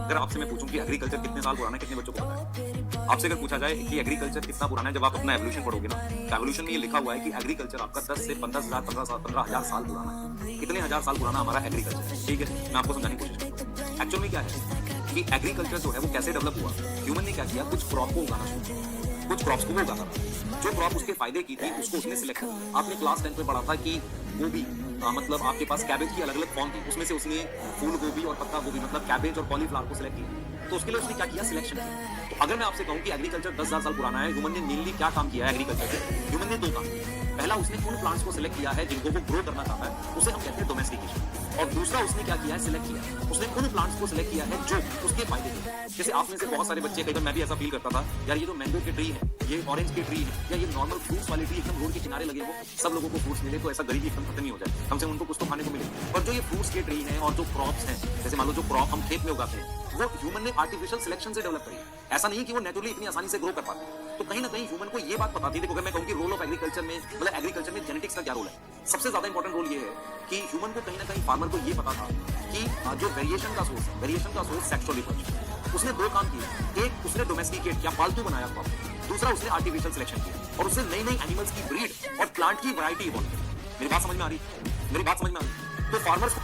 अगर आपसे मैं पूछूं कि एग्रीकल्चर कितने साल पुराना है, कितने बच्चों को पता है? आपसे अगर पूछा जाए कि एग्रीकल्चर कितना पुराना है, जब आप अपना एवोल्यूशन पढ़ोगे ना, तो एवोल्यूशन में ये लिखा हुआ है कि एग्रीकल्चर आपका 10 से 15,000 15,000 साल पुराना है। इतने हजार साल पुराना हमारा एग्रीकल्चर है। ठीक है, मैं आपको समझाने की कोशिश करता हूँ। एक्चुअल में क्या है कि एग्रीकल्चर जो है वो कैसे डेवलप हुआ? ह्यूमन ने क्या किया, कुछ क्रॉप को उगाना शुरू किया, कुछ क्रॉप्स को वो उगाता था। जो क्रॉप उसके फायदे की थी उसको उसने सिलेक्ट किया। आपने क्लास 10 में पढ़ा था कि गोभी, मतलब आपके पास कैबेज की अलग अलग फॉर्म थी, उसमें से उसने फूल गोभी और पत्ता गोभी मतलब कैबेज और कॉलीफ्लावर को सिलेक्ट किया। तो उसके लिए उसने क्या किया, सिलेक्शन किया। तो अगर मैं आपसे कहूं कि एग्रीकल्चर 10,000 साल पुराना है, ह्यूमन ने मेनली क्या काम किया है एग्रीकल्चर से? ह्यूमन ने दो काम किया। पहला, उसने उन प्लांट्स को सिलेक्ट किया है जिनको वो ग्रो करना चाहता है, उसे हम कहते हैं डोमेस्टिकेशन। और दूसरा उसने क्या किया है, सिलेक्ट किया है, उसने उन प्लांट्स को सिलेक्ट किया है जो उसके फायदे के हैं। जैसे आप में से बहुत सारे बच्चे, कई बार मैं भी ऐसा फील करता था, यार ये तो मैंगो के ट्री है, ये ऑरेंज के ट्री है, या ये नॉर्मल फ्रूट्स वाले ट्री एकदम रोड के किनारे लगे हो, सब लोगों को फ्रूट्स मिले तो ऐसा गरीबी एकदम खत्म ही हो जाए, कम से कम उनको कुछ तो खाने को मिले। और जो ये फ्रूट्स के ट्री हैं और जो क्रॉप्स हैं, जैसे मान लो जो क्रॉप हम खेत में उगाते हैं, वो ह्यूमन ने आर्टिफिशियल सिलेक्शन से डेवलप करी है। ऐसा नहीं है कि वो नेचुरली इतनी आसानी से ग्रो कर पाते। तो कहीं ना कहीं ह्यूमन को ये बात पता थी। देखो, अगर मैं कहूं कि रोल ऑफ एग्रीकल्चर में, मतलब एग्रीकल्चर में जेनेटिक्स का क्या रोल है, सबसे ज्यादा इंपॉर्टेंट रोल ये है कि ह्यूमन को कहीं ना कहीं, फार्मर को ये पता था कि जो वेरिएशन का सोर्स सेक्सुअल रिप्रोडक्शन। उसने दो काम किए, एक उसने डोमेस्टिकेट या पालतू बनाया क्रॉप, दूसरा उसने आर्टिफिशियल सिलेक्शन किया और उससे नई नई एनिमल्स की ब्रीड और प्लांट की वैरायटी इवॉल्व की। मेरी बात समझ में आ रही है? तो फार्मर्स